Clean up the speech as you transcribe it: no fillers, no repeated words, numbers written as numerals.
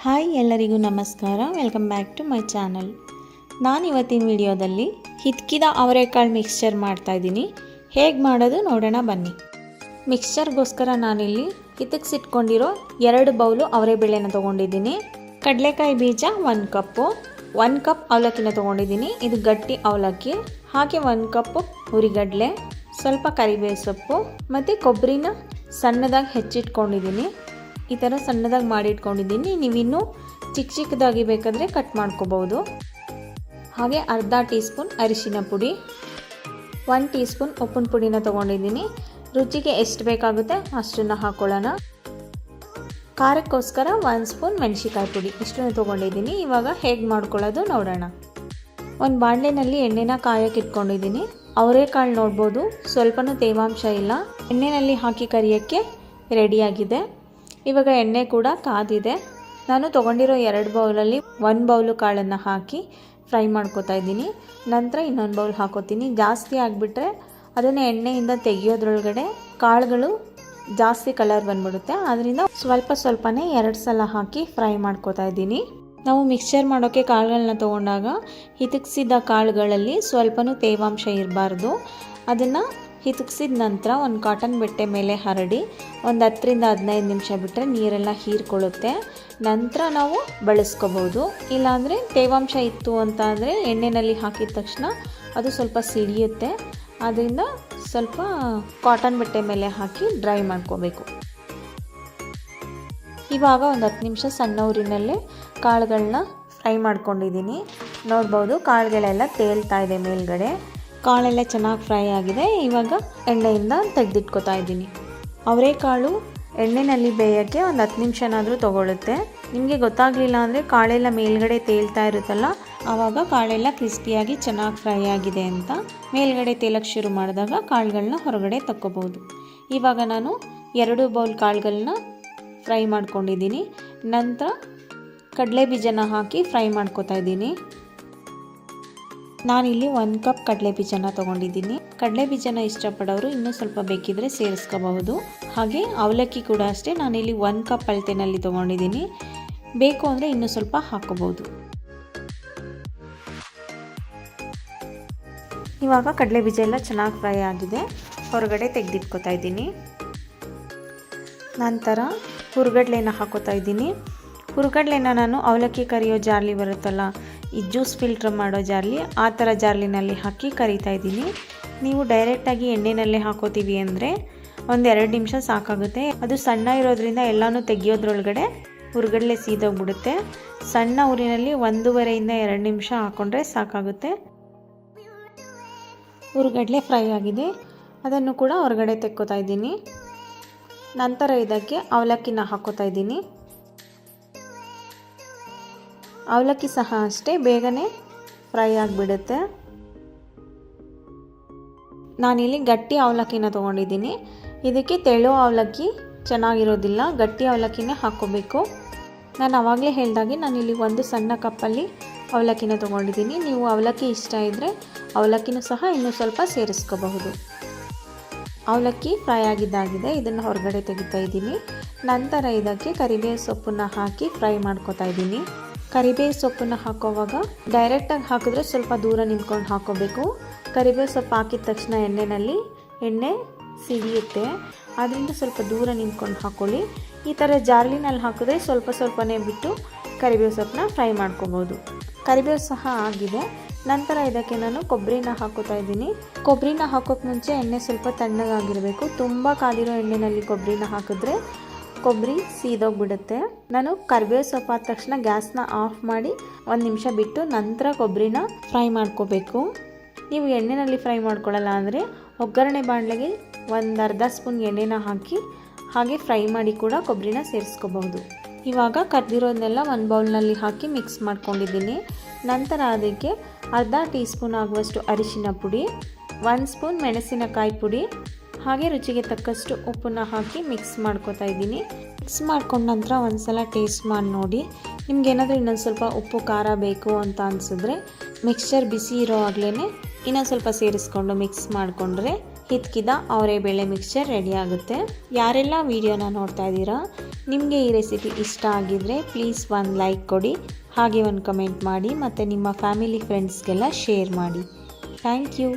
Hi ಎಲ್ಲರಿಗೂ ನಮಸ್ಕಾರ. Welcome back to my channel. ನಾನು ಇವತ್ತಿನ ವಿಡಿಯೋದಲ್ಲಿ ಹಿತ್ಕಿದ ಅವರೆಕಾಳು ಮಿಕ್ಸ್ಚರ್ ಮಾಡ್ತಾಯಿದ್ದೀನಿ. ಹೇಗೆ ಮಾಡೋದು ನೋಡೋಣ ಬನ್ನಿ. ಮಿಕ್ಸ್ಚರ್ಗೋಸ್ಕರ ನಾನಿಲ್ಲಿ ಹಿತಕ್ಸಿಟ್ಕೊಂಡಿರೋ 2 ಬೌಲು ಅವರೆಬೇಳೆನ ತೊಗೊಂಡಿದ್ದೀನಿ. ಕಡಲೆಕಾಯಿ ಬೀಜ 1 ಕಪ್ಪು, 1 ಕಪ್ ಅವಲಕ್ಕಿನ ತೊಗೊಂಡಿದ್ದೀನಿ. ಇದು ಗಟ್ಟಿ ಅವಲಕ್ಕಿ. ಹಾಗೆ 1 ಕಪ್ಪು ಹುರಿಗಡಲೆ, ಸ್ವಲ್ಪ ಕರಿಬೇವು ಸೊಪ್ಪು ಮತ್ತು ಕೊಬ್ಬರಿನ ಸಣ್ಣದಾಗಿ ಹೆಚ್ಚಿಟ್ಕೊಂಡಿದ್ದೀನಿ. ಈ ಥರ ಸಣ್ಣದಾಗಿ ಮಾಡಿ ಇಟ್ಕೊಂಡಿದ್ದೀನಿ. ನೀವಿನ್ನೂ ಚಿಕ್ಕದಾಗಿ ಬೇಕಾದರೆ ಕಟ್ ಮಾಡ್ಕೋಬೋದು. ಹಾಗೆ ಅರ್ಧ ಟೀ ಸ್ಪೂನ್ ಅರಿಶಿನ ಪುಡಿ, 1 ಟೀ ಸ್ಪೂನ್ ಉಪ್ಪಿನ ಪುಡಿನ ತೊಗೊಂಡಿದ್ದೀನಿ. ರುಚಿಗೆ ಎಷ್ಟು ಬೇಕಾಗುತ್ತೆ ಅಷ್ಟನ್ನು ಹಾಕ್ಕೊಳ್ಳೋಣ. ಖಾರಕ್ಕೋಸ್ಕರ 1 ಸ್ಪೂನ್ ಮೆಣಸಿಕಾಯಿ ಪುಡಿ ಇಷ್ಟನ್ನು ತೊಗೊಂಡಿದ್ದೀನಿ. ಇವಾಗ ಹೇಗೆ ಮಾಡ್ಕೊಳ್ಳೋದು ನೋಡೋಣ. ಒಂದು ಬಾಣಲೆಯಲ್ಲಿ ಎಣ್ಣೆನ ಕಾಯಕ್ಕೆ ಇಟ್ಕೊಂಡಿದ್ದೀನಿ. ಅವರೆಕಾಳು ನೋಡ್ಬೋದು, ಸ್ವಲ್ಪನೂ ತೇವಾಂಶ ಇಲ್ಲ. ಎಣ್ಣೆಯಲ್ಲಿ ಹಾಕಿ ಕರಿಯೋಕ್ಕೆ ರೆಡಿಯಾಗಿದೆ. ಇವಾಗ ಎಣ್ಣೆ ಕೂಡ ಕಾದಿದೆ. ನಾನು ತೊಗೊಂಡಿರೋ 2 ಬೌಲಲ್ಲಿ 1 ಬೌಲು ಕಾಳನ್ನು ಹಾಕಿ ಫ್ರೈ ಮಾಡ್ಕೊತಾ ಇದ್ದೀನಿ. ನಂತರ ಇನ್ನೊಂದು ಬೌಲ್ ಹಾಕೋತೀನಿ. ಜಾಸ್ತಿ ಆಗಿಬಿಟ್ರೆ ಅದನ್ನು ಎಣ್ಣೆಯಿಂದ ತೆಗಿಯೋದ್ರೊಳಗಡೆ ಕಾಳುಗಳು ಜಾಸ್ತಿ ಕಲರ್ ಬಂದ್ಬಿಡುತ್ತೆ. ಅದರಿಂದ ಸ್ವಲ್ಪನೇ 2 ಸಲ ಹಾಕಿ ಫ್ರೈ ಮಾಡ್ಕೊತಾ ಇದ್ದೀನಿ. ನಾವು ಮಿಕ್ಸ್ಚರ್ ಮಾಡೋಕ್ಕೆ ಕಾಳುಗಳನ್ನ ತೊಗೊಂಡಾಗ ಹಿತಕ್ಸಿದ ಕಾಳುಗಳಲ್ಲಿ ಸ್ವಲ್ಪನೂ ತೇವಾಂಶ ಇರಬಾರ್ದು. ಅದನ್ನು ಹಿತಕ್ಸಿದ ನಂತರ ಒಂದು ಕಾಟನ್ ಬಟ್ಟೆ ಮೇಲೆ ಹರಡಿ ಒಂದು 10 ರಿಂದ 15 ನಿಮಿಷ ಬಿಟ್ಟರೆ ನೀರೆಲ್ಲ ಹೀರ್ಕೊಳ್ಳುತ್ತೆ. ನಂತರ ನಾವು ಬಳಸ್ಕೋಬೋದು. ಇಲ್ಲಾಂದರೆ ತೇವಾಂಶ ಇತ್ತು ಅಂತ ಅಂದರೆ ಎಣ್ಣೆಯಲ್ಲಿ ಹಾಕಿದ ತಕ್ಷಣ ಅದು ಸ್ವಲ್ಪ ಸಿಡಿಯುತ್ತೆ. ಅದರಿಂದ ಸ್ವಲ್ಪ ಕಾಟನ್ ಬಟ್ಟೆ ಮೇಲೆ ಹಾಕಿ ಡ್ರೈ ಮಾಡ್ಕೋಬೇಕು. ಇವಾಗ ಒಂದು 10 ನಿಮಿಷ ಸಣ್ಣ ಊರಿನಲ್ಲೇ ಕಾಳುಗಳನ್ನ ಫ್ರೈ ಮಾಡ್ಕೊಂಡಿದ್ದೀನಿ. ನೋಡ್ಬೋದು, ಕಾಳುಗಳೆಲ್ಲ ತೇಲ್ತಾ ಇದೆ ಮೇಲ್ಗಡೆ. ಕಾಳೆಲ್ಲ ಚೆನ್ನಾಗಿ ಫ್ರೈ ಆಗಿದೆ. ಇವಾಗ ಎಣ್ಣೆಯಿಂದ ತೆಗೆದಿಟ್ಕೊತಾ ಇದ್ದೀನಿ. ಅವರೆಕಾಳು ಎಣ್ಣೆಯಲ್ಲಿ ಬೇಯೋಕ್ಕೆ ಒಂದು 10 ನಿಮಿಷನಾದರೂ ತೊಗೊಳುತ್ತೆ. ನಿಮಗೆ ಗೊತ್ತಾಗಲಿಲ್ಲ ಅಂದರೆ ಕಾಳೆಲ್ಲ ಮೇಲ್ಗಡೆ ತೇಲ್ತಾ ಇರುತ್ತಲ್ಲ, ಆವಾಗ ಕಾಳೆಲ್ಲ ಕ್ರಿಸ್ಪಿಯಾಗಿ ಚೆನ್ನಾಗಿ ಫ್ರೈ ಆಗಿದೆ ಅಂತ. ಮೇಲ್ಗಡೆ ತೇಲಕ್ಕೆ ಶುರು ಮಾಡಿದಾಗ ಕಾಳುಗಳನ್ನ ಹೊರಗಡೆ ತಕ್ಕೋಬೋದು. ಇವಾಗ ನಾನು 2 ಬೌಲ್ ಕಾಳುಗಳನ್ನ ಫ್ರೈ ಮಾಡ್ಕೊಂಡಿದ್ದೀನಿ. ನಂತರ ಕಡಲೆ ಬೀಜನ ಹಾಕಿ ಫ್ರೈ ಮಾಡ್ಕೊತಾ ಇದ್ದೀನಿ. ನಾನಿಲ್ಲಿ 1 ಕಪ್ ಕಡಲೆ ಬೀಜನ ತೊಗೊಂಡಿದ್ದೀನಿ. ಕಡಲೆ ಬೀಜನ ಇಷ್ಟಪಡೋರು ಇನ್ನೂ ಸ್ವಲ್ಪ ಬೇಕಿದ್ರೆ ಸೇರಿಸ್ಕೋಬಹುದು. ಹಾಗೆ ಅವಲಕ್ಕಿ ಕೂಡ ಅಷ್ಟೇ, ನಾನಿಲ್ಲಿ 1 ಕಪ್ ಅಳತೆನಲ್ಲಿ ತೊಗೊಂಡಿದ್ದೀನಿ. ಬೇಕು ಅಂದರೆ ಇನ್ನೂ ಸ್ವಲ್ಪ ಹಾಕೋಬಹುದು. ಇವಾಗ ಕಡಲೆ ಬೀಜ ಎಲ್ಲ ಚೆನ್ನಾಗಿ ಫ್ರೈ ಆಗಿದೆ. ಹೊರಗಡೆ ತೆಗೆದಿಟ್ಕೊತಾ ಇದ್ದೀನಿ. ನಂತರ ಹುರಿಗಡಲೆನ ಹಾಕೋತಾ ಇದ್ದೀನಿ. ಹುರಿಗಡಲೆನ ನಾನು ಅವಲಕ್ಕಿ ಕರಿಯೋ ಜಾರ್ಲಿ ಬರುತ್ತಲ್ಲ, ಈ ಜ್ಯೂಸ್ ಫಿಲ್ಟ್ರ್ ಮಾಡೋ ಜಾರ್ಲಿ, ಆ ಥರ ಜಾರ್ಲಿನಲ್ಲಿ ಹಾಕಿ ಕರಿತಾ ಇದ್ದೀನಿ. ನೀವು ಡೈರೆಕ್ಟಾಗಿ ಎಣ್ಣೆನಲ್ಲೇ ಹಾಕೋತೀವಿ ಅಂದರೆ ಒಂದು 2 ನಿಮಿಷ ಸಾಕಾಗುತ್ತೆ. ಅದು ಸಣ್ಣ ಇರೋದ್ರಿಂದ ಎಲ್ಲನೂ ತೆಗಿಯೋದ್ರೊಳಗಡೆ ಹುರಿಗಡಲೆ ಸೀದೋಗ್ಬಿಡುತ್ತೆ. ಸಣ್ಣ ಊರಿನಲ್ಲಿ 1.5 ರಿಂದ 2 ನಿಮಿಷ ಹಾಕ್ಕೊಂಡ್ರೆ ಸಾಕಾಗುತ್ತೆ. ಹುರಿಗಡಲೆ ಫ್ರೈ ಆಗಿದೆ. ಅದನ್ನು ಕೂಡ ಹೊರಗಡೆ ತೆಕ್ಕೋತಾ ಇದ್ದೀನಿ. ನಂತರ ಇದಕ್ಕೆ ಅವಲಕ್ಕಿನ ಹಾಕೋತಾ ಇದ್ದೀನಿ. ಅವಲಕ್ಕಿ ಸಹ ಅಷ್ಟೇ, ಬೇಗನೆ ಫ್ರೈ ಆಗಿಬಿಡುತ್ತೆ. ನಾನಿಲ್ಲಿ ಗಟ್ಟಿ ಅವಲಕ್ಕಿನ ತೊಗೊಂಡಿದ್ದೀನಿ. ಇದಕ್ಕೆ ತೆಳು ಅವಲಕ್ಕಿ ಚೆನ್ನಾಗಿರೋದಿಲ್ಲ, ಗಟ್ಟಿ ಅವಲಕ್ಕಿನೇ ಹಾಕ್ಕೋಬೇಕು. ನಾನು ಆವಾಗಲೇ ಹೇಳ್ದಾಗೆ ನಾನಿಲ್ಲಿ 1 ಸಣ್ಣ ಕಪ್ಪಲ್ಲಿ ಅವಲಕ್ಕಿನ ತೊಗೊಂಡಿದ್ದೀನಿ. ನೀವು ಅವಲಕ್ಕಿ ಇಷ್ಟ ಇದ್ದರೆ ಅವಲಕ್ಕಿನೂ ಸಹ ಇನ್ನೂ ಸ್ವಲ್ಪ ಸೇರಿಸ್ಕೋಬಹುದು. ಅವಲಕ್ಕಿ ಫ್ರೈ ಆಗಿದ್ದಾಗಿದೆ. ಇದನ್ನು ಹೊರಗಡೆ ತೆಗಿತಾ ಇದ್ದೀನಿ. ನಂತರ ಇದಕ್ಕೆ ಕರಿಬೇವು ಸೊಪ್ಪನ್ನು ಹಾಕಿ ಫ್ರೈ ಮಾಡ್ಕೊತಾ ಇದ್ದೀನಿ. ಕರಿಬೇವು ಸೊಪ್ಪನ್ನು ಹಾಕೋವಾಗ ಡೈರೆಕ್ಟಾಗಿ ಹಾಕಿದ್ರೆ ಸ್ವಲ್ಪ ದೂರ ನಿಂತ್ಕೊಂಡು ಹಾಕೋಬೇಕು. ಕರಿಬೇವು ಸೊಪ್ಪು ಹಾಕಿದ ತಕ್ಷಣ ಎಣ್ಣೆ ಸಿಡಿಯುತ್ತೆ. ಅದರಿಂದ ಸ್ವಲ್ಪ ದೂರ ನಿಂತ್ಕೊಂಡು ಹಾಕ್ಕೊಳ್ಳಿ. ಈ ಥರ ಜಾರ್ಲಿನಲ್ಲಿ ಹಾಕಿದ್ರೆ ಸ್ವಲ್ಪನೇ ಬಿಟ್ಟು ಕರಿಬೇವು ಸೊಪ್ಪನ್ನ ಫ್ರೈ ಮಾಡ್ಕೋಬೋದು. ಕರಿಬೇವು ಸಹ ಆಗಿದೆ. ನಂತರ ಇದಕ್ಕೆ ನಾನು ಕೊಬ್ಬರಿನ ಹಾಕೋತಾ ಇದ್ದೀನಿ. ಕೊಬ್ಬರಿನ ಹಾಕೋಕ್ಕೆ ಮುಂಚೆ ಎಣ್ಣೆ ಸ್ವಲ್ಪ ತಣ್ಣಗಾಗಿರಬೇಕು. ತುಂಬ ಕಾದಿರೋ ಎಣ್ಣೆಯಲ್ಲಿ ಕೊಬ್ಬರಿನ ಹಾಕಿದ್ರೆ ಕೊಬ್ಬರಿ ಸೀದೋಗ್ಬಿಡುತ್ತೆ. ನಾನು ಕರಿಬೇವು ಸೊಪ್ಪು ಆದ ತಕ್ಷಣ ಗ್ಯಾಸ್ನ ಆಫ್ ಮಾಡಿ 1 ನಿಮಿಷ ಬಿಟ್ಟು ನಂತರ ಕೊಬ್ಬರಿನ ಫ್ರೈ ಮಾಡ್ಕೋಬೇಕು. ನೀವು ಎಣ್ಣೆಯಲ್ಲಿ ಫ್ರೈ ಮಾಡ್ಕೊಳ್ಳಲ್ಲ ಅಂದರೆ ಒಗ್ಗರಣೆ ಬಾಣಲೆಗೆ ಒಂದು ಅರ್ಧ ಸ್ಪೂನ್ ಎಣ್ಣೆನ ಹಾಕಿ ಹಾಗೆ ಫ್ರೈ ಮಾಡಿ ಕೂಡ ಕೊಬ್ಬರಿನ ಸೇರಿಸ್ಕೋಬಹುದು. ಇವಾಗ ಕರ್ದಿರೋದನ್ನೆಲ್ಲ 1 ಬೌಲ್ನಲ್ಲಿ ಹಾಕಿ ಮಿಕ್ಸ್ ಮಾಡ್ಕೊಂಡಿದ್ದೀನಿ. ನಂತರ ಅದಕ್ಕೆ ಅರ್ಧ ಟೀ ಸ್ಪೂನ್ ಆಗುವಷ್ಟು ಅರಿಶಿನ ಪುಡಿ, 1 ಸ್ಪೂನ್ ಮೆಣಸಿನಕಾಯಿ ಪುಡಿ, ಹಾಗೆ ರುಚಿಗೆ ತಕ್ಕಷ್ಟು ಉಪ್ಪನ್ನ ಹಾಕಿ ಮಿಕ್ಸ್ ಮಾಡ್ಕೊತಾ ಇದ್ದೀನಿ. ಮಿಕ್ಸ್ ಮಾಡ್ಕೊಂಡ ನಂತರ ಒಂದು ಸಲ ಟೇಸ್ಟ್ ಮಾಡಿ ನೋಡಿ. ನಿಮ್ಗೇನಾದರೂ ಇನ್ನೊಂದು ಸ್ವಲ್ಪ ಉಪ್ಪು ಖಾರ ಬೇಕು ಅಂತ ಅನಿಸಿದ್ರೆ ಮಿಕ್ಸ್ಚರ್ ಬಿಸಿ ಇರೋ ಆಗಲೇ ಇನ್ನೊಂದು ಸ್ವಲ್ಪ ಸೇರಿಸ್ಕೊಂಡು ಮಿಕ್ಸ್ ಮಾಡಿಕೊಂಡ್ರೆ ಹಿತ್ಕಿದ ಅವರೆಬೇಳೆ ಮಿಕ್ಸ್ಚರ್ ರೆಡಿ ಆಗುತ್ತೆ. ಯಾರೆಲ್ಲ ವಿಡಿಯೋನ ನೋಡ್ತಾ ಇದ್ದೀರಾ, ನಿಮಗೆ ಈ ರೆಸಿಪಿ ಇಷ್ಟ ಆಗಿದ್ರೆ ಪ್ಲೀಸ್ ಒಂದು ಲೈಕ್ ಕೊಡಿ, ಹಾಗೆ ಒಂದು ಕಮೆಂಟ್ ಮಾಡಿ ಮತ್ತು ನಿಮ್ಮ ಫ್ಯಾಮಿಲಿ ಫ್ರೆಂಡ್ಸ್ಗೆಲ್ಲ ಶೇರ್ ಮಾಡಿ. Thank you.